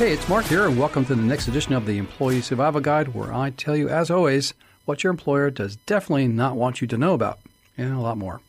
Hey, it's Mark here, and welcome to the next edition of the Employee Survival Guide, where I tell you, as always, what your employer does definitely not want you to know about, and a lot more.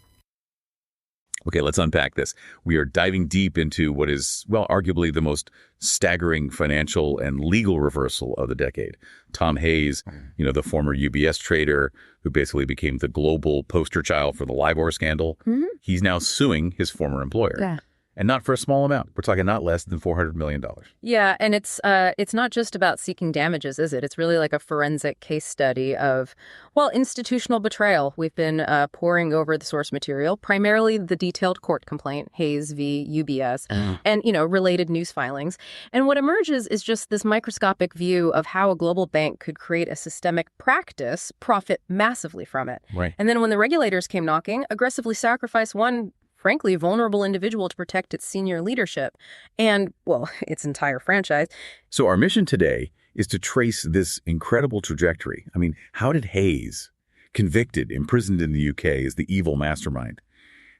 Okay, let's unpack this. We are diving deep into what is, well, arguably the most staggering financial and legal reversal of the decade. Tom Hayes, the former UBS trader who basically became the global poster child for the LIBOR scandal, he's now suing his former employer. Yeah. And not for a small amount. We're talking not less than $400 million. Yeah, and it's not just about seeking damages, is it? It's really like a forensic case study of, well, institutional betrayal. We've been poring over the source material, primarily the detailed court complaint, Hayes v. UBS, and, related news filings. And what emerges is just this microscopic view of how a global bank could create a systemic practice, profit massively from it. Right. And then when the regulators came knocking, aggressively sacrifice one frankly vulnerable individual to protect its senior leadership and, well, its entire franchise. So our mission today is to trace this incredible trajectory. I mean, how did Hayes, convicted, imprisoned in the UK as the evil mastermind,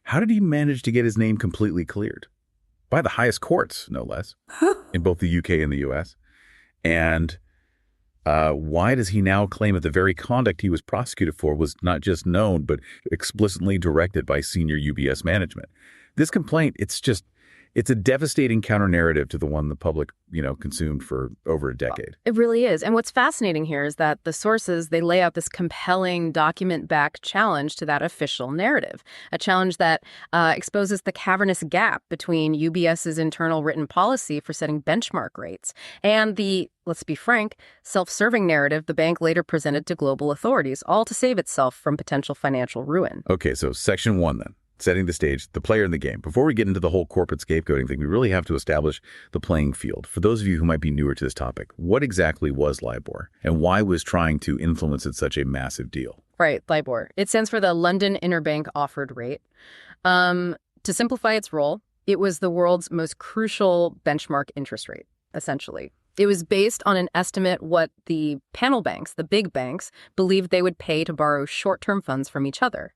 how did he manage to get his name completely cleared? By the highest courts, no less, in both the UK and the US. And why does he now claim that the very conduct he was prosecuted for was not just known, but explicitly directed by senior UBS management? This complaint, it's a devastating counter-narrative to the one the public, consumed for over a decade. It really is. And what's fascinating here is that the sources, they lay out this compelling document-backed challenge to that official narrative, a challenge that exposes the cavernous gap between UBS's internal written policy for setting benchmark rates and the, let's be frank, self-serving narrative the bank later presented to global authorities, all to save itself from potential financial ruin. Okay, so section 1 then. Setting the stage, the player in the game. Before we get into the whole corporate scapegoating thing, we really have to establish the playing field. For those of you who might be newer to this topic, what exactly was LIBOR, and why was trying to influence it such a massive deal? Right, LIBOR. It stands for the London Interbank Offered Rate. To simplify its role, it was the world's most crucial benchmark interest rate, essentially. It was based on an estimate what the panel banks, the big banks, believed they would pay to borrow short-term funds from each other.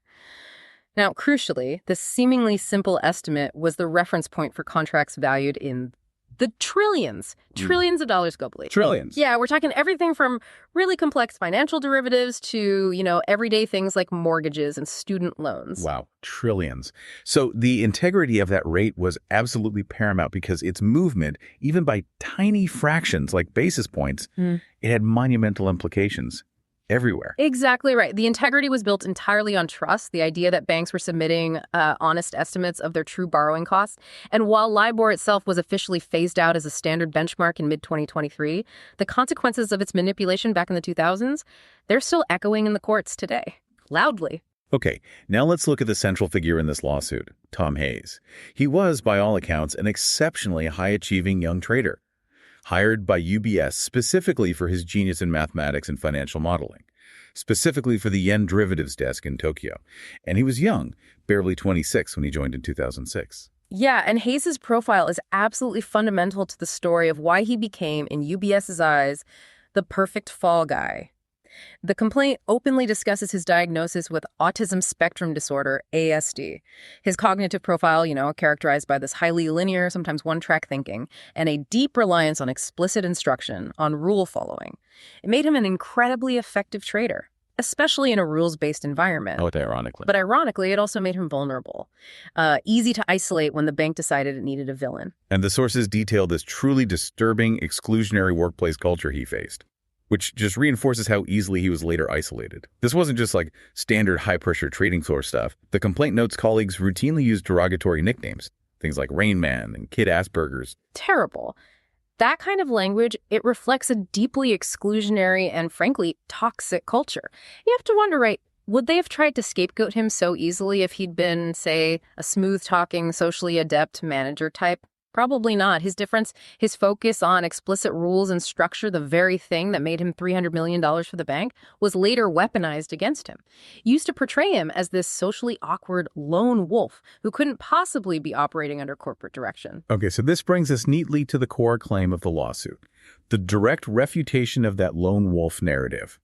Now, crucially, this seemingly simple estimate was the reference point for contracts valued in the trillions of dollars globally. Trillions. Yeah, we're talking everything from really complex financial derivatives to, everyday things like mortgages and student loans. Wow, trillions. So the integrity of that rate was absolutely paramount because its movement, even by tiny fractions like basis points, it had monumental implications everywhere. Exactly right. The integrity was built entirely on trust, the idea that banks were submitting honest estimates of their true borrowing costs. And while LIBOR itself was officially phased out as a standard benchmark in mid-2023, the consequences of its manipulation back in the 2000s, they're still echoing in the courts today, loudly. Okay, now let's look at the central figure in this lawsuit, Tom Hayes. He was, by all accounts, an exceptionally high-achieving young trader, hired by UBS specifically for his genius in mathematics and financial modeling, specifically for the yen derivatives desk in Tokyo. And he was young, barely 26 when he joined in 2006. Yeah, and Hayes' profile is absolutely fundamental to the story of why he became, in UBS's eyes, the perfect fall guy. The complaint openly discusses his diagnosis with autism spectrum disorder, ASD. His cognitive profile, characterized by this highly linear, sometimes one-track thinking, and a deep reliance on explicit instruction, on rule following. It made him an incredibly effective trader, especially in a rules-based environment. Oh, ironically. But ironically, it also made him vulnerable. Easy to isolate when the bank decided it needed a villain. And the sources detail this truly disturbing, exclusionary workplace culture he faced, which just reinforces how easily he was later isolated. This wasn't just like standard high-pressure trading floor stuff. The complaint notes colleagues routinely used derogatory nicknames, things like Rain Man and Kid Asperger's. Terrible. That kind of language, it reflects a deeply exclusionary and, frankly, toxic culture. You have to wonder, right, would they have tried to scapegoat him so easily if he'd been, say, a smooth-talking, socially adept manager type? Probably not. His difference, his focus on explicit rules and structure, the very thing that made him $300 million for the bank, was later weaponized against him. Used to portray him as this socially awkward lone wolf who couldn't possibly be operating under corporate direction. Okay, so this brings us neatly to the core claim of the lawsuit, the direct refutation of that lone wolf narrative.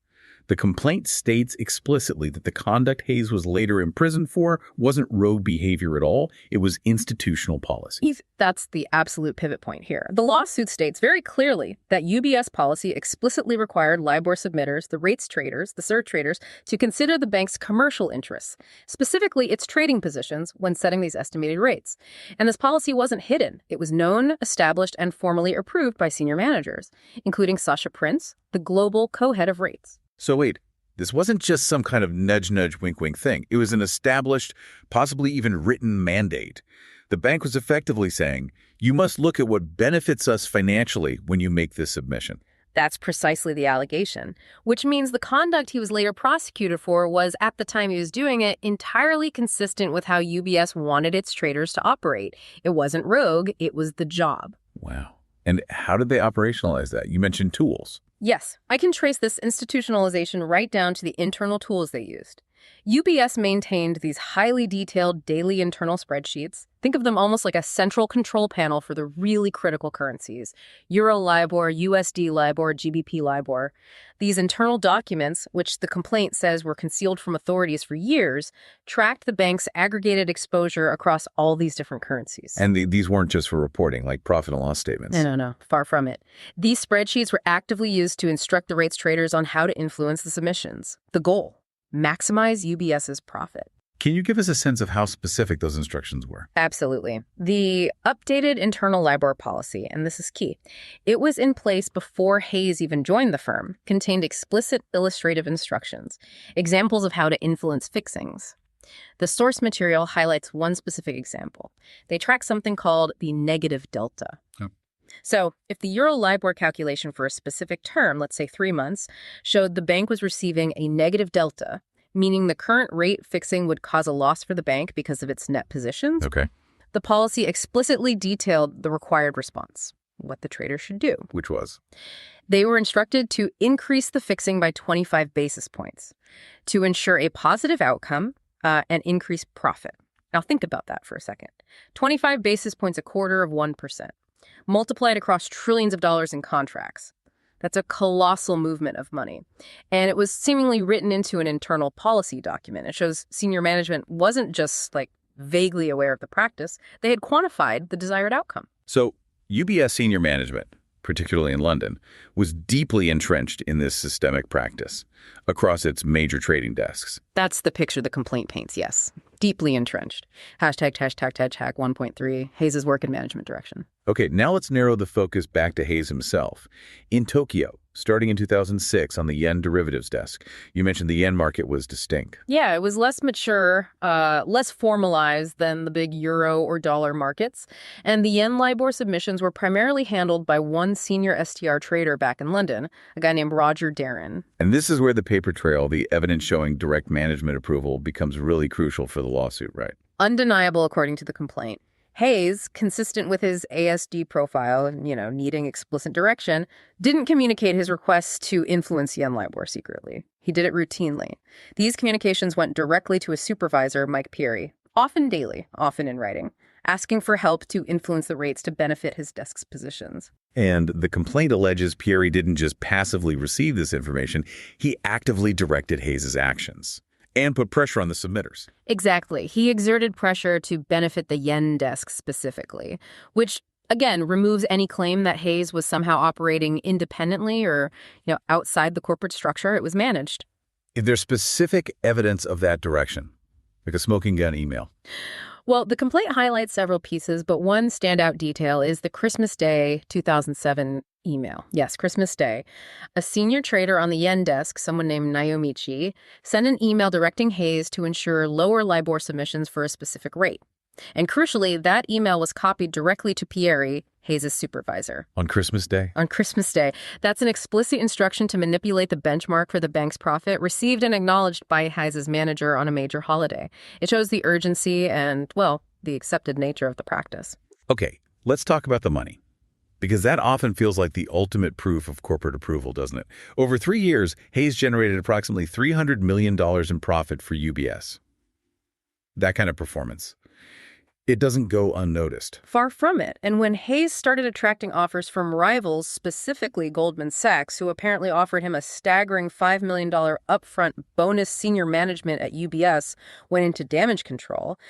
The complaint states explicitly that the conduct Hayes was later imprisoned for wasn't rogue behavior at all. It was institutional policy. That's the absolute pivot point here. The lawsuit states very clearly that UBS policy explicitly required LIBOR submitters, the rates traders, the SIR traders, to consider the bank's commercial interests, specifically its trading positions, when setting these estimated rates. And this policy wasn't hidden. It was known, established, and formally approved by senior managers, including Sasha Prince, the global co-head of rates. So wait, this wasn't just some kind of nudge, wink thing. It was an established, possibly even written mandate. The bank was effectively saying, you must look at what benefits us financially when you make this submission. That's precisely the allegation, which means the conduct he was later prosecuted for was, at the time he was doing it, entirely consistent with how UBS wanted its traders to operate. It wasn't rogue, it was the job. Wow. And how did they operationalize that? You mentioned tools. Yes, I can trace this institutionalization right down to the internal tools they used. UBS maintained these highly detailed daily internal spreadsheets. Think of them almost like a central control panel for the really critical currencies: Euro LIBOR, USD LIBOR, GBP LIBOR. These internal documents, which the complaint says were concealed from authorities for years, tracked the bank's aggregated exposure across all these different currencies. And these weren't just for reporting, like profit and loss statements. No, far from it. These spreadsheets were actively used to instruct the rates traders on how to influence the submissions. The goal: maximize UBS's profit. Can you give us a sense of how specific those instructions were? Absolutely. The updated internal LIBOR policy, and this is key, it was in place before Hayes even joined the firm, contained explicit illustrative instructions, examples of how to influence fixings. The source material highlights one specific example. They track something called the negative delta. Oh. So if the Euro LIBOR calculation for a specific term, let's say 3 months, showed the bank was receiving a negative delta, meaning the current rate fixing would cause a loss for the bank because of its net positions, Okay. the policy explicitly detailed the required response, what the trader should do. Which was? They were instructed to increase the fixing by 25 basis points to ensure a positive outcome and increase profit. Now think about that for a second. 25 basis points, a quarter of 1%, multiplied across trillions of dollars in contracts. That's a colossal movement of money. And it was seemingly written into an internal policy document. It shows senior management wasn't just vaguely aware of the practice. They had quantified the desired outcome. So UBS senior management, particularly in London, was deeply entrenched in this systemic practice across its major trading desks. That's the picture the complaint paints, yes. Deeply entrenched. Hashtag 1.3, Hayes' work in management direction. Okay, now let's narrow the focus back to Hayes himself. In Tokyo, starting in 2006 on the yen derivatives desk, you mentioned the yen market was distinct. Yeah, it was less mature, less formalized than the big euro or dollar markets. And the yen LIBOR submissions were primarily handled by one senior STR trader back in London, a guy named Roger Darren. And this is where the paper trail, the evidence showing direct management approval, becomes really crucial for the lawsuit, right? Undeniable, according to the complaint. Hayes, consistent with his ASD profile and, needing explicit direction, didn't communicate his requests to influence yen LIBOR secretly. He did it routinely. These communications went directly to his supervisor, Mike Carey, often daily, often in writing, asking for help to influence the rates to benefit his desk's positions. And the complaint alleges Carey didn't just passively receive this information, he actively directed Hayes' actions and put pressure on the submitters. Exactly. He exerted pressure to benefit the yen desk specifically, which, again, removes any claim that Hayes was somehow operating independently or, outside the corporate structure. It was managed. Is there specific evidence of that direction, like a smoking gun email? Well, the complaint highlights several pieces, but one standout detail is the Christmas Day 2007 email. Yes, Christmas Day. A senior trader on the yen desk, someone named Naomichi, sent an email directing Hayes to ensure lower LIBOR submissions for a specific rate. And crucially, that email was copied directly to Pieri, Hayes' supervisor. On Christmas Day? On Christmas Day. That's an explicit instruction to manipulate the benchmark for the bank's profit, received and acknowledged by Hayes' manager on a major holiday. It shows the urgency and, the accepted nature of the practice. Okay, let's talk about the money, because that often feels like the ultimate proof of corporate approval, doesn't it? Over 3 years, Hayes generated approximately $300 million in profit for UBS. That kind of performance. It doesn't go unnoticed. Far from it. And when Hayes started attracting offers from rivals, specifically Goldman Sachs, who apparently offered him a staggering $5 million upfront bonus, senior management at UBS went into damage control,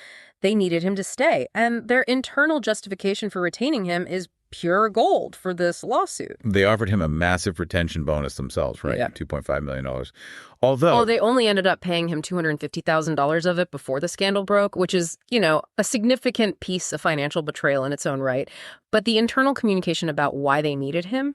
they needed him to stay. And their internal justification for retaining him is pure gold for this lawsuit. They offered him a massive retention bonus themselves, right? Yeah. $2.5 million. Although... Well, they only ended up paying him $250,000 of it before the scandal broke, which is, a significant piece of financial betrayal in its own right. But the internal communication about why they needed him,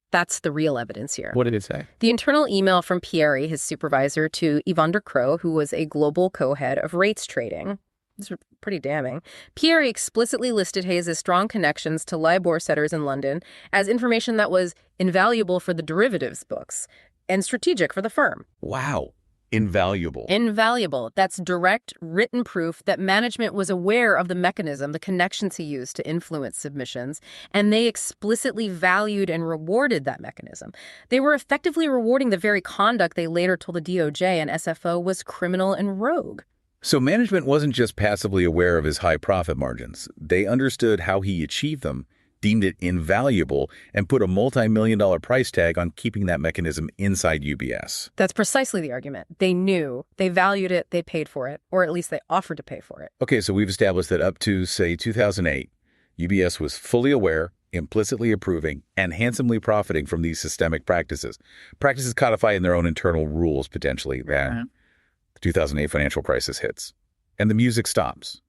that's the real evidence here. What did it say? The internal email from Carey, his supervisor, to Yvonne Crow, who was a global co-head of rates trading. This is pretty damning. Carey explicitly listed Hayes' strong connections to LIBOR setters in London as information that was invaluable for the derivatives books and strategic for the firm. Wow. Invaluable. Invaluable. That's direct, written proof that management was aware of the mechanism, the connections he used to influence submissions, and they explicitly valued and rewarded that mechanism. They were effectively rewarding the very conduct they later told the DOJ and SFO was criminal and rogue. So management wasn't just passively aware of his high profit margins. They understood how he achieved them, deemed it invaluable, and put a multi-million-dollar price tag on keeping that mechanism inside UBS. That's precisely the argument. They knew, they valued it, they paid for it, or at least they offered to pay for it. Okay, so we've established that up to, say, 2008, UBS was fully aware, implicitly approving, and handsomely profiting from these systemic practices. Practices codified in their own internal rules, potentially. The 2008 financial crisis hits, and the music stops.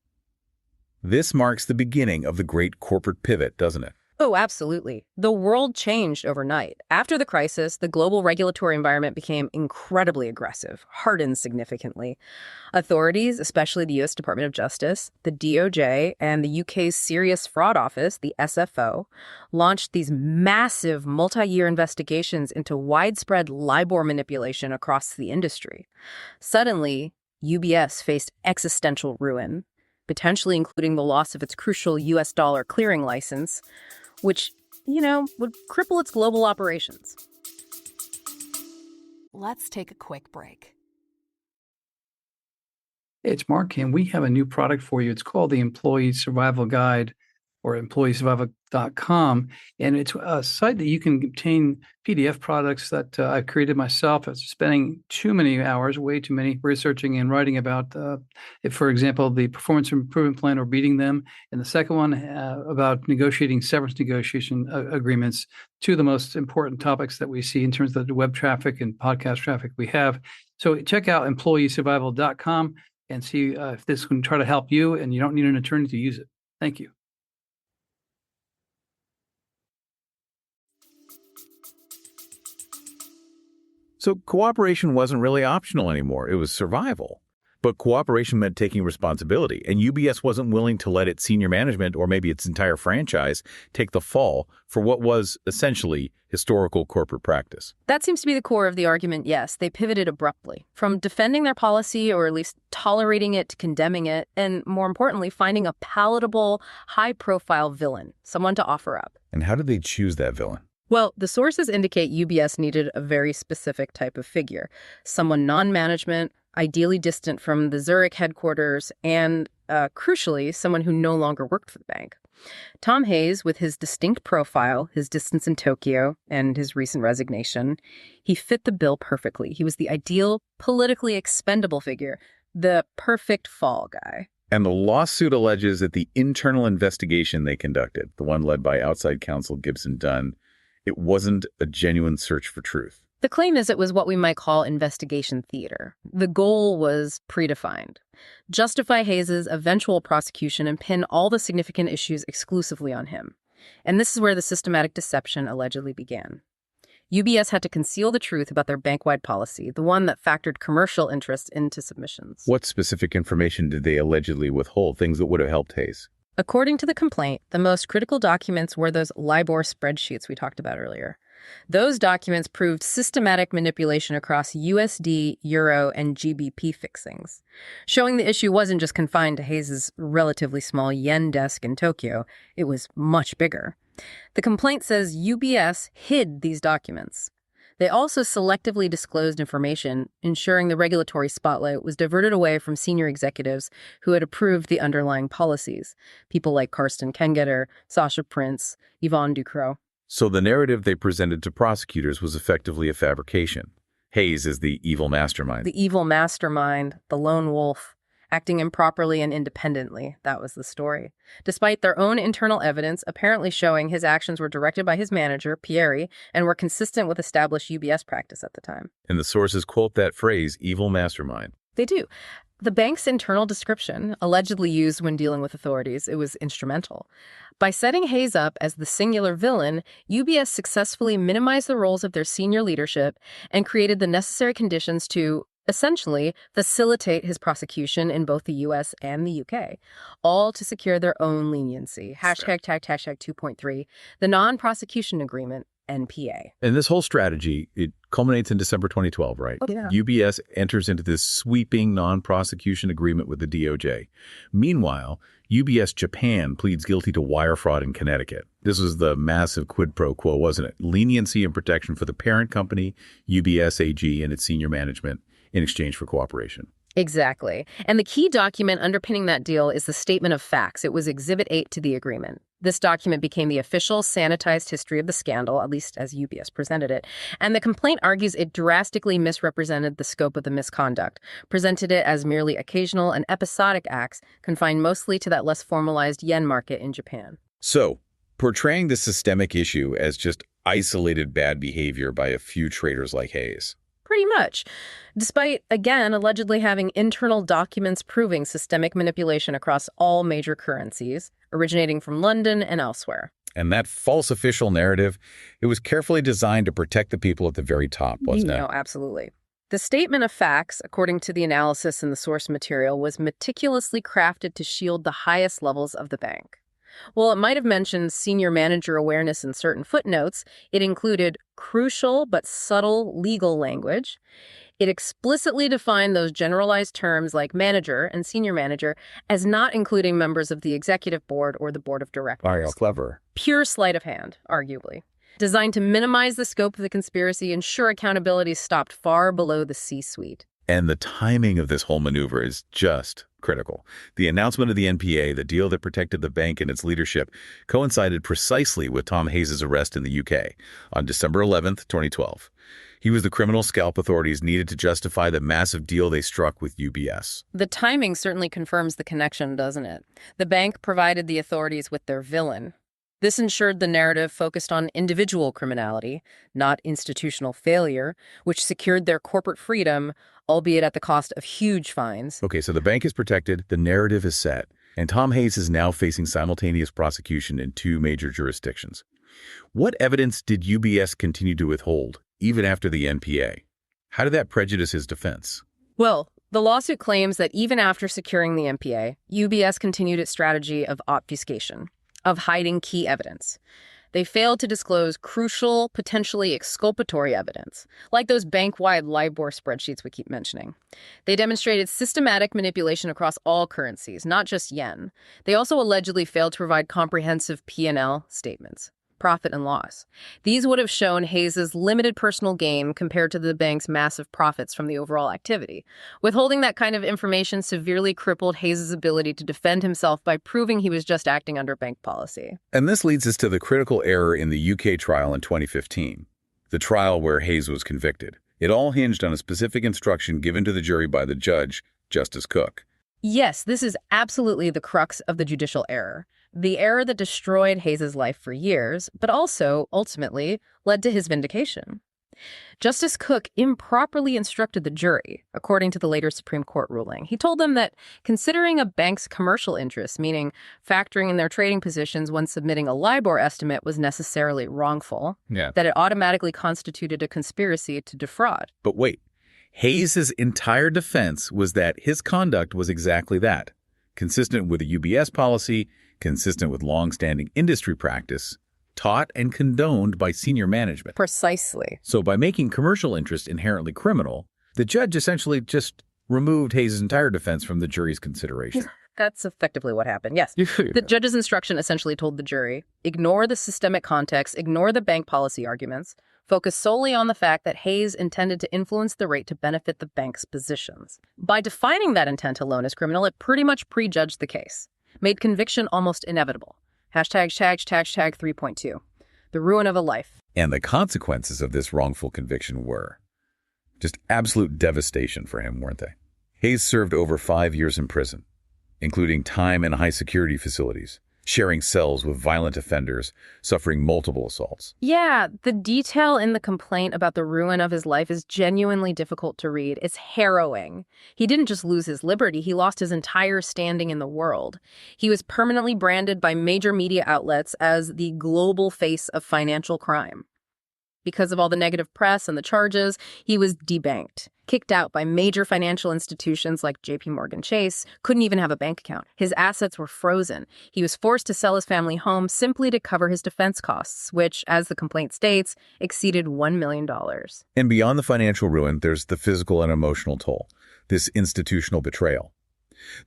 This marks the beginning of the great corporate pivot, doesn't it? Oh, absolutely. The world changed overnight. After the crisis, the global regulatory environment became incredibly aggressive, hardened significantly. Authorities, especially the U.S. Department of Justice, the DOJ, and the UK's Serious Fraud Office, the SFO, launched these massive multi-year investigations into widespread LIBOR manipulation across the industry. Suddenly, UBS faced existential ruin, potentially including the loss of its crucial U.S. dollar clearing license, which, would cripple its global operations. Let's take a quick break. Hey, it's Mark, and we have a new product for you. It's called the Employee Survival Guide, or employeesurvival.com, and it's a site that you can obtain PDF products that I've created myself. After spending too many hours, way too many, researching and writing about, if, for example, the performance improvement plan or beating them, and the second one about negotiating severance negotiation agreements, two of the most important topics that we see in terms of the web traffic and podcast traffic we have. So check out employeesurvival.com and see if this can try to help you, and you don't need an attorney to use it. Thank you. So cooperation wasn't really optional anymore. It was survival. But cooperation meant taking responsibility, and UBS wasn't willing to let its senior management, or maybe its entire franchise, take the fall for what was essentially historical corporate practice. That seems to be the core of the argument, yes. They pivoted abruptly from defending their policy, or at least tolerating it, to condemning it, and more importantly, finding a palatable, high-profile villain, someone to offer up. And how did they choose that villain? Well, the sources indicate UBS needed a very specific type of figure, someone non-management, ideally distant from the Zurich headquarters, and, crucially, someone who no longer worked for the bank. Tom Hayes, with his distinct profile, his distance in Tokyo, and his recent resignation, he fit the bill perfectly. He was the ideal, politically expendable figure, the perfect fall guy. And the lawsuit alleges that the internal investigation they conducted, the one led by outside counsel Gibson Dunn, it wasn't a genuine search for truth. The claim is it was what we might call investigation theater. The goal was predefined. Justify Hayes' eventual prosecution and pin all the significant issues exclusively on him. And this is where the systematic deception allegedly began. UBS had to conceal the truth about their bank-wide policy, the one that factored commercial interests into submissions. What specific information did they allegedly withhold, things that would have helped Hayes? According to the complaint, the most critical documents were those LIBOR spreadsheets we talked about earlier. Those documents proved systematic manipulation across USD, Euro, and GBP fixings, showing the issue wasn't just confined to Hayes' relatively small yen desk in Tokyo. It was much bigger. The complaint says UBS hid these documents. They also selectively disclosed information, ensuring the regulatory spotlight was diverted away from senior executives who had approved the underlying policies, people like Karsten Kengeter, Sasha Prince, Yvonne Ducrot. So the narrative they presented to prosecutors was effectively a fabrication. Hayes is the evil mastermind. The evil mastermind, the lone wolf, acting improperly and independently. That was the story. Despite their own internal evidence apparently showing his actions were directed by his manager, Carey, and were consistent with established UBS practice at the time. And the sources quote that phrase, evil mastermind. They do. The bank's internal description, allegedly used when dealing with authorities, it was instrumental. By setting Hayes up as the singular villain, UBS successfully minimized the roles of their senior leadership and created the necessary conditions to, essentially, facilitate his prosecution in both the U.S. and the U.K., all to secure their own leniency. Hashtag 2.3, the non-prosecution agreement, NPA. And this whole strategy, it culminates in December 2012, right? Oh, yeah. UBS enters into this sweeping non-prosecution agreement with the DOJ. Meanwhile, UBS Japan pleads guilty to wire fraud in Connecticut. This was the massive quid pro quo, wasn't it? Leniency and protection for the parent company, UBS AG, and its senior management in exchange for cooperation. Exactly. And the key document underpinning that deal is the Statement of Facts. It was Exhibit 8 to the agreement. This document became the official sanitized history of the scandal, at least as UBS presented it. And the complaint argues it drastically misrepresented the scope of the misconduct, presented it as merely occasional and episodic acts confined mostly to that less formalized yen market in Japan. So, portraying the systemic issue as just isolated bad behavior by a few traders like Hayes. Pretty much. Despite, again, allegedly having internal documents proving systemic manipulation across all major currencies, originating from London and elsewhere. And that false official narrative, it was carefully designed to protect the people at the very top, wasn't it? No, absolutely. The Statement of Facts, according to the analysis in the source material, was meticulously crafted to shield the highest levels of the bank. While it might have mentioned senior manager awareness in certain footnotes, it included crucial but subtle legal language. It explicitly defined those generalized terms like manager and senior manager as not including members of the executive board or the board of directors. Clever. Pure sleight of hand, arguably. Designed to minimize the scope of the conspiracy, ensure accountability stopped far below the C-suite. And the timing of this whole maneuver is just critical. The announcement of the NPA, the deal that protected the bank and its leadership, coincided precisely with Tom Hayes' arrest in the UK on December 11th, 2012. He was the criminal scalp authorities needed to justify the massive deal they struck with UBS. The timing certainly confirms the connection, doesn't it? The bank provided the authorities with their villain. This ensured the narrative focused on individual criminality, not institutional failure, which secured their corporate freedom, albeit at the cost of huge fines. Okay, so the bank is protected, the narrative is set, and Tom Hayes is now facing simultaneous prosecution in 2 major jurisdictions. What evidence did UBS continue to withhold, even after the NPA? How did that prejudice his defense? Well, the lawsuit claims that even after securing the NPA, UBS continued its strategy of obfuscation, of hiding key evidence. They failed to disclose crucial, potentially exculpatory evidence, like those bank-wide LIBOR spreadsheets we keep mentioning. They demonstrated systematic manipulation across all currencies, not just yen. They also allegedly failed to provide comprehensive P&L statements, profit and loss. These would have shown Hayes' limited personal gain compared to the bank's massive profits from the overall activity. Withholding that kind of information severely crippled Hayes' ability to defend himself by proving he was just acting under bank policy. And this leads us to the critical error in the UK trial in 2015, the trial where Hayes was convicted. It all hinged on a specific instruction given to the jury by the judge, Justice Cook. Yes, this is absolutely the crux of the judicial error. The error that destroyed Hayes' life for years, but also, ultimately, led to his vindication. Justice Cook improperly instructed the jury, according to the later Supreme Court ruling. He told them that considering a bank's commercial interests, meaning factoring in their trading positions when submitting a LIBOR estimate, was necessarily wrongful, that it automatically constituted a conspiracy to defraud. But wait, Hayes' entire defense was that his conduct was exactly that, consistent with a UBS policy, consistent with long-standing industry practice, taught and condoned by senior management. Precisely. So by making commercial interest inherently criminal, the judge essentially just removed Hayes' entire defense from the jury's consideration. That's effectively what happened, yes. The judge's instruction essentially told the jury, ignore the systemic context, ignore the bank policy arguments, focused solely on the fact that Hayes intended to influence the rate to benefit the bank's positions. By defining that intent alone as criminal, it pretty much prejudged the case, made conviction almost inevitable. Hashtag 3.2. The ruin of a life. And the consequences of this wrongful conviction were just absolute devastation for him, weren't they? Hayes served over 5 years in prison, including time in high-security facilities, sharing cells with violent offenders, suffering multiple assaults. Yeah, the detail in the complaint about the ruin of his life is genuinely difficult to read. It's harrowing. He didn't just lose his liberty, he lost his entire standing in the world. He was permanently branded by major media outlets as the global face of financial crime. Because of all the negative press and the charges, he was debanked, kicked out by major financial institutions like JP Chase, couldn't even have a bank account. His assets were frozen. He was forced to sell his family home simply to cover his defense costs, which, as the complaint states, exceeded $1 million. And beyond the financial ruin, there's the physical and emotional toll, this institutional betrayal.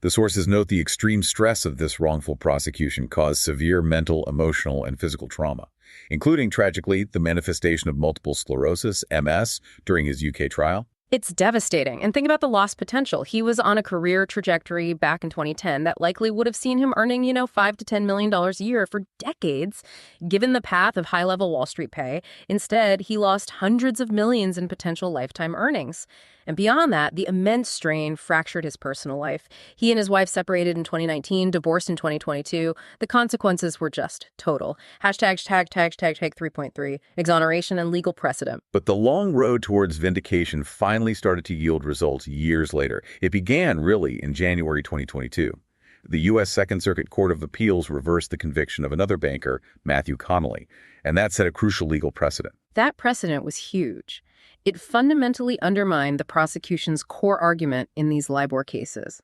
The sources note the extreme stress of this wrongful prosecution caused severe mental, emotional, and physical trauma, including, tragically, the manifestation of multiple sclerosis, MS, during his UK trial. It's devastating. And think about the lost potential. He was on a career trajectory back in 2010 that likely would have seen him earning, $5 to $10 million a year for decades, given the path of high-level Wall Street pay. Instead, he lost hundreds of millions in potential lifetime earnings. And beyond that, the immense strain fractured his personal life. He and his wife separated in 2019, divorced in 2022. The consequences were just total. Hashtag 3.3, exoneration and legal precedent. But the long road towards vindication finally started to yield results years later. It began, really, in January 2022. The U.S. Second Circuit Court of Appeals reversed the conviction of another banker, Matthew Connolly, and that set a crucial legal precedent. That precedent was huge. It fundamentally undermined the prosecution's core argument in these LIBOR cases.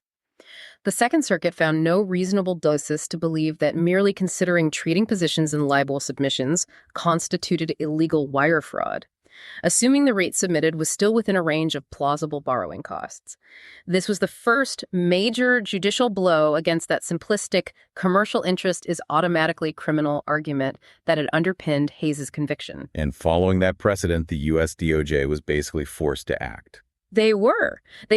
The Second Circuit found no reasonable basis to believe that merely considering trading positions in LIBOR submissions constituted illegal wire fraud, assuming the rate submitted was still within a range of plausible borrowing costs. This was the first major judicial blow against that simplistic commercial interest is automatically criminal argument that had underpinned Hayes' conviction. And following that precedent, the U.S. DOJ was basically forced to act. They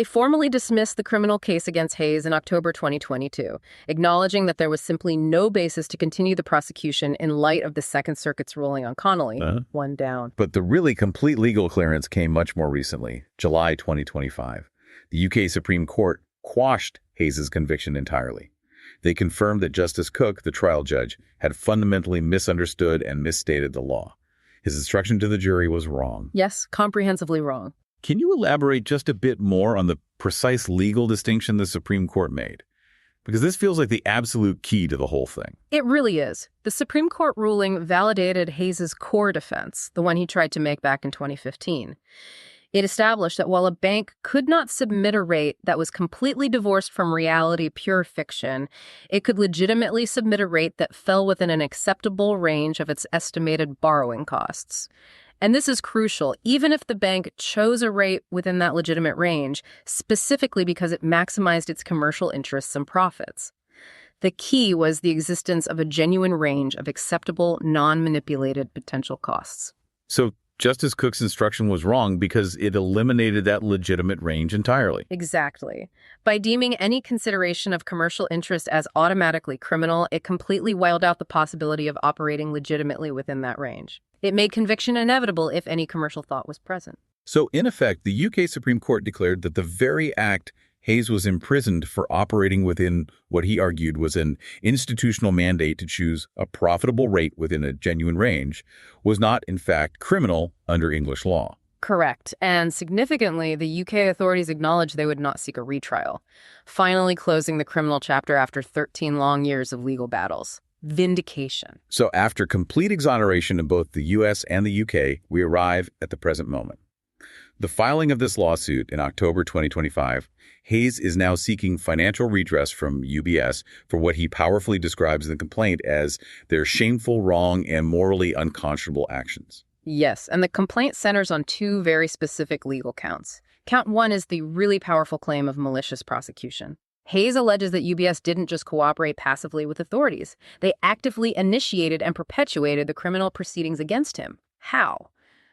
formally dismissed the criminal case against Hayes in October 2022, acknowledging that there was simply no basis to continue the prosecution in light of the Second Circuit's ruling on Connolly, one down. But the really complete legal clearance came much more recently, July 2025. The UK Supreme Court quashed Hayes' conviction entirely. They confirmed that Justice Cook, the trial judge, had fundamentally misunderstood and misstated the law. His instruction to the jury was wrong. Yes, comprehensively wrong. Can you elaborate just a bit more on the precise legal distinction the Supreme Court made? Because this feels like the absolute key to the whole thing. It really is. The Supreme Court ruling validated Hayes' core defense, the one he tried to make back in 2015. It established that while a bank could not submit a rate that was completely divorced from reality, pure fiction, it could legitimately submit a rate that fell within an acceptable range of its estimated borrowing costs. And this is crucial, even if the bank chose a rate within that legitimate range, specifically because it maximized its commercial interests and profits. The key was the existence of a genuine range of acceptable, non-manipulated potential costs. So Justice Cook's instruction was wrong because it eliminated that legitimate range entirely. Exactly. By deeming any consideration of commercial interest as automatically criminal, it completely wiped out the possibility of operating legitimately within that range. It made conviction inevitable if any commercial thought was present. So, in effect, the UK Supreme Court declared that the very act Hayes was imprisoned for operating within what he argued was an institutional mandate to choose a profitable rate within a genuine range was not, in fact, criminal under English law. Correct. And significantly, the UK authorities acknowledged they would not seek a retrial, finally closing the criminal chapter after 13 long years of legal battles. Vindication. So after complete exoneration in both the U.S. and the UK, we arrive at the present moment. The filing of this lawsuit in October 2025, Hayes is now seeking financial redress from UBS for what he powerfully describes in the complaint as their shameful, wrong, and morally unconscionable actions. Yes, and the complaint centers on two very specific legal counts. Count one is the really powerful claim of malicious prosecution. Hayes alleges that UBS didn't just cooperate passively with authorities. They actively initiated and perpetuated the criminal proceedings against him. How?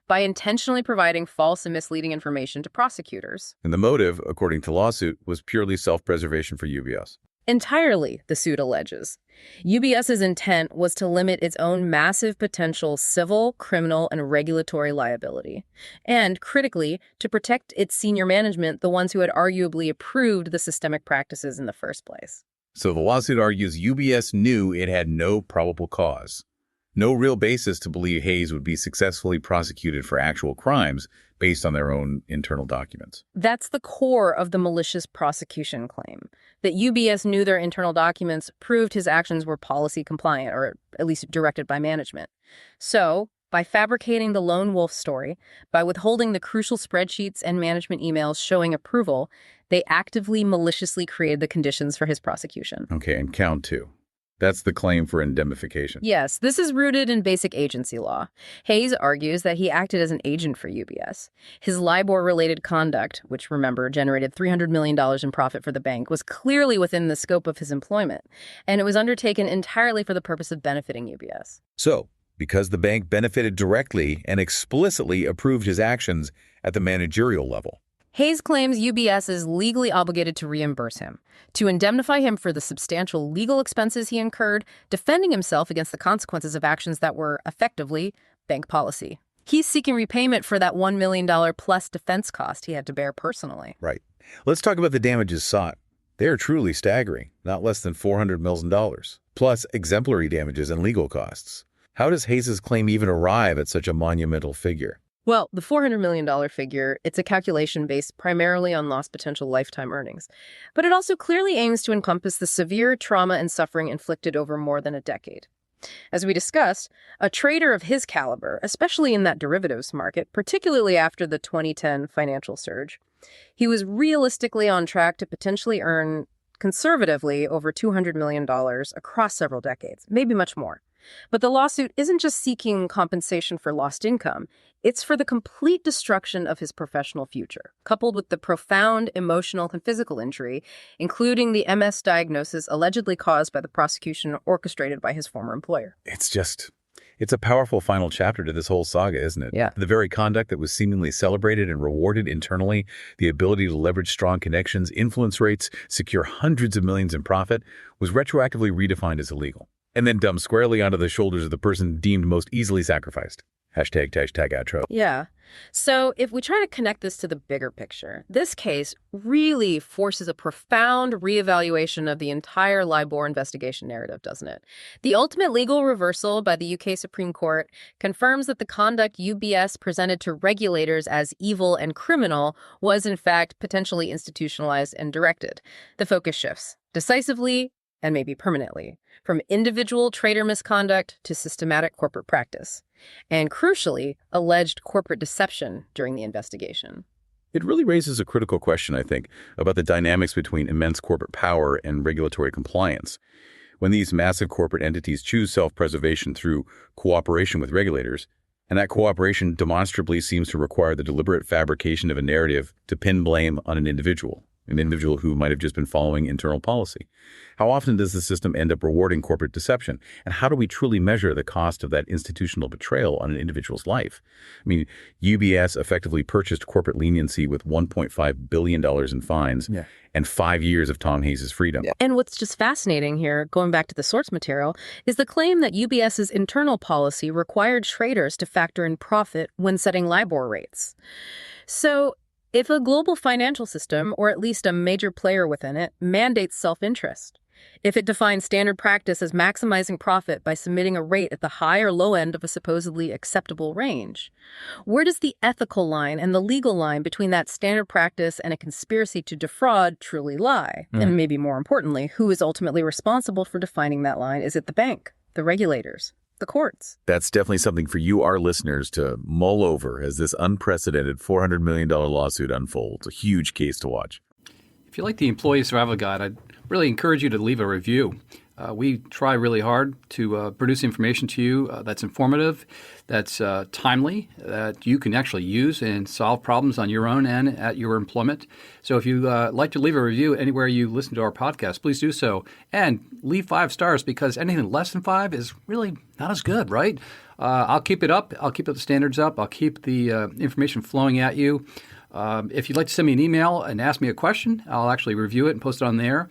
by intentionally providing false and misleading information to prosecutors. And the motive, according to lawsuit, was purely self-preservation for UBS. Entirely, the suit alleges. UBS's intent was to limit its own massive potential civil, criminal, and regulatory liability. And, critically, to protect its senior management, the ones who had arguably approved the systemic practices in the first place. So the lawsuit argues UBS knew it had no probable cause, no real basis to believe Hayes would be successfully prosecuted for actual crimes based on their own internal documents. That's the core of the malicious prosecution claim, that UBS knew their internal documents proved his actions were policy compliant, or at least directed by management. So, by fabricating the lone wolf story, by withholding the crucial spreadsheets and management emails showing approval, they actively maliciously created the conditions for his prosecution. Okay, and count two. That's the claim for indemnification. Yes, this is rooted in basic agency law. Hayes argues that he acted as an agent for UBS. His LIBOR-related conduct, which, remember, generated $300 million in profit for the bank, was clearly within the scope of his employment, and it was undertaken entirely for the purpose of benefiting UBS. So, because the bank benefited directly and explicitly approved his actions at the managerial level, Hayes claims UBS is legally obligated to reimburse him, to indemnify him for the substantial legal expenses he incurred, defending himself against the consequences of actions that were, effectively, bank policy. He's seeking repayment for that $1 million plus defense cost he had to bear personally. Right. Let's talk about the damages sought. They are truly staggering, not less than $400 million, plus exemplary damages and legal costs. How does Hayes' claim even arrive at such a monumental figure? Well, the $400 million figure, it's a calculation based primarily on lost potential lifetime earnings. But it also clearly aims to encompass the severe trauma and suffering inflicted over more than a decade. As we discussed, a trader of his caliber, especially in that derivatives market, particularly after the 2010 financial surge, he was realistically on track to potentially earn, conservatively, over $200 million across several decades, maybe much more. But the lawsuit isn't just seeking compensation for lost income. It's for the complete destruction of his professional future, coupled with the profound emotional and physical injury, including the MS diagnosis allegedly caused by the prosecution orchestrated by his former employer. It's a powerful final chapter to this whole saga, isn't it? Yeah. The very conduct that was seemingly celebrated and rewarded internally, the ability to leverage strong connections, influence rates, secure hundreds of millions in profit, was retroactively redefined as illegal, and then dumped squarely onto the shoulders of the person deemed most easily sacrificed. Hashtag outro. Yeah. So if we try to connect this to the bigger picture, this case really forces a profound reevaluation of the entire LIBOR investigation narrative, doesn't it? The ultimate legal reversal by the UK Supreme Court confirms that the conduct UBS presented to regulators as evil and criminal was, in fact, potentially institutionalized and directed. The focus shifts decisively and maybe permanently, from individual trader misconduct to systematic corporate practice, and crucially, alleged corporate deception during the investigation. It really raises a critical question, I think, about the dynamics between immense corporate power and regulatory compliance. When these massive corporate entities choose self-preservation through cooperation with regulators, and that cooperation demonstrably seems to require the deliberate fabrication of a narrative to pin blame on an individual who might have just been following internal policy. How often does the system end up rewarding corporate deception? And how do we truly measure the cost of that institutional betrayal on an individual's life? I mean, UBS effectively purchased corporate leniency with $1.5 billion in fines and 5 years of Tom Hayes' freedom. And what's just fascinating here, going back to the source material, is the claim that UBS's internal policy required traders to factor in profit when setting LIBOR rates. So, if a global financial system, or at least a major player within it, mandates self-interest, if it defines standard practice as maximizing profit by submitting a rate at the high or low end of a supposedly acceptable range, where does the ethical line and the legal line between that standard practice and a conspiracy to defraud truly lie? And maybe more importantly, who is ultimately responsible for defining that line? Is it the bank, the regulators, the courts? That's definitely something for you, our listeners, to mull over as this unprecedented $400 million lawsuit unfolds. A huge case to watch. If you like the Employee Survival Guide, I'd really encourage you to leave a review. We try really hard to produce information to you that's informative, that's timely, that you can actually use and solve problems on your own and at your employment. So if you like to leave a review anywhere you listen to our podcast, please do so. And leave 5 stars, because anything less than 5 is really not as good, right? I'll keep it up. I'll keep the standards up. I'll keep the information flowing at you. If you'd like to send me an email and ask me a question, I'll actually review it and post it on there.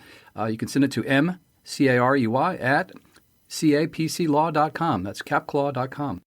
You can send it to mcarey@capclaw.com. That's capclaw.com.